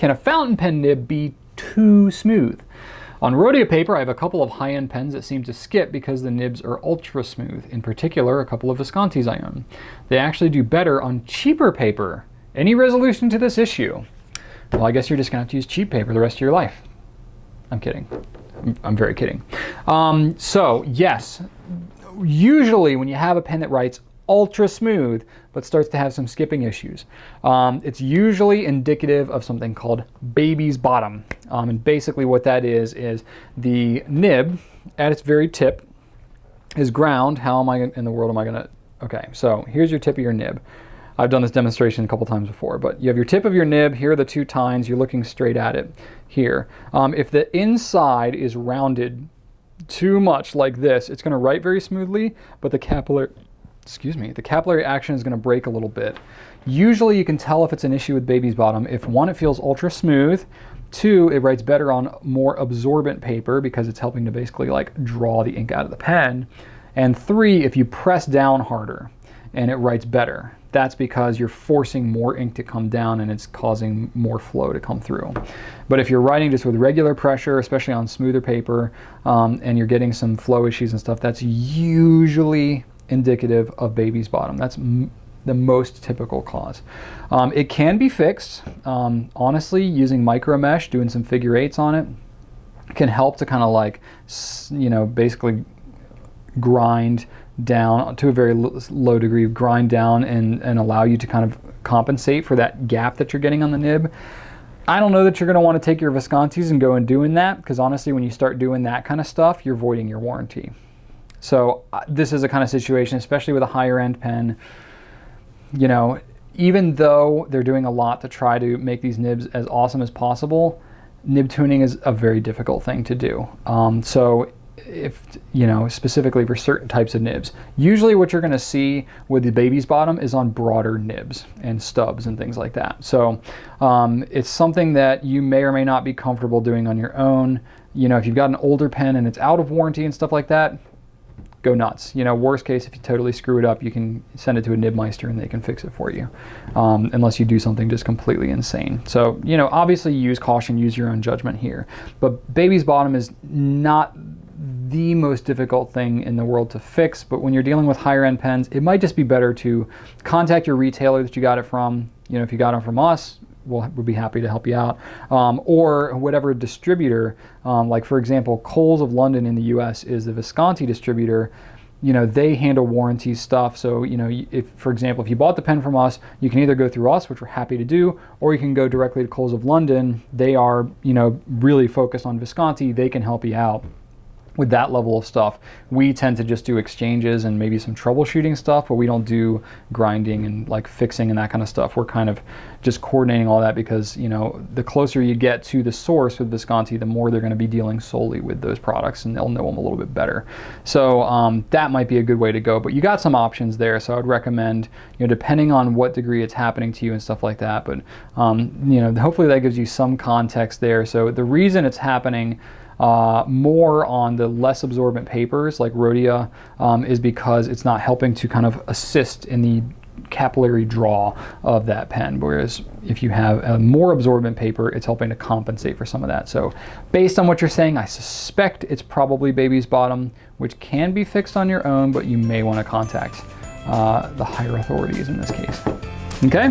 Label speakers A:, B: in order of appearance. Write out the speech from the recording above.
A: Can a fountain pen nib be too smooth? On Rhodia paper, I have a couple of high-end pens that seem to skip because the nibs are ultra smooth. In particular, a couple of Viscontis I own. They actually do better on cheaper paper. Any resolution to this issue? Well, I guess you're just gonna have to use cheap paper the rest of your life. I'm kidding. I'm very kidding. So yes, usually when you have a pen that writes ultra smooth but starts to have some skipping issues, it's usually indicative of something called baby's bottom. And basically what that is the nib at its very tip is ground. How am I in the world am I gonna, okay, so here's your tip of your nib. I've done this demonstration a couple times before, but you have your tip of your nib, here are the two tines, you're looking straight at it here. If the inside is rounded too much like this, it's gonna write very smoothly, but the capillary action is gonna break a little bit. Usually you can tell if it's an issue with baby's bottom if one, it feels ultra smooth, two, it writes better on more absorbent paper because it's helping to basically like draw the ink out of the pen, and three, if you press down harder and it writes better. That's because you're forcing more ink to come down and it's causing more flow to come through. But if you're writing just with regular pressure, especially on smoother paper, and you're getting some flow issues and stuff, that's usually indicative of baby's bottom. That's the most typical cause. It can be fixed. Honestly, using micro mesh, doing some figure eights on it, can help to kind of like, you know, basically grind down to a very low degree, grind down and allow you to kind of compensate for that gap that you're getting on the nib. I don't know that you're going to want to take your Viscontis and go and doing that, because honestly when you start doing that kind of stuff, you're voiding your warranty. So this is a kind of situation, especially with a higher end pen, you know, even though they're doing a lot to try to make these nibs as awesome as possible, nib tuning is a very difficult thing to do. So if, you know, specifically for certain types of nibs, usually what you're going to see with the baby's bottom is on broader nibs and stubs and things like that. So it's something that you may or may not be comfortable doing on your own. You know, if you've got an older pen and it's out of warranty and stuff like that, go nuts. You know, worst case, if you totally screw it up, you can send it to a nibmeister and they can fix it for you, unless you do something just completely insane. So, you know, obviously use caution, use your own judgment here. But baby's bottom is not the most difficult thing in the world to fix, but when you're dealing with higher end pens, it might just be better to contact your retailer that you got it from. You know, if you got it from us, we'll be happy to help you out, or whatever distributor, like for example, Coles of London in the US is the Visconti distributor. You know, they handle warranty stuff. So, you know, if, for example, if you bought the pen from us, you can either go through us, which we're happy to do, or you can go directly to Coles of London. They are, you know, really focused on Visconti. They can help you out with that level of stuff. We tend to just do exchanges and maybe some troubleshooting stuff, but we don't do grinding and like fixing and that kind of stuff. We're kind of just coordinating all that because, you know, the closer you get to the source with Visconti, the more they're going to be dealing solely with those products and they'll know them a little bit better. So that might be a good way to go, but you got some options there. So I would recommend, you know, depending on what degree it's happening to you and stuff like that, but you know, hopefully that gives you some context there. So the reason it's happening more on the less absorbent papers like Rhodia is because it's not helping to kind of assist in the capillary draw of that pen, whereas if you have a more absorbent paper, it's helping to compensate for some of that. So based on what you're saying, I suspect it's probably baby's bottom, which can be fixed on your own, but you may want to contact the higher authorities in this case. Okay?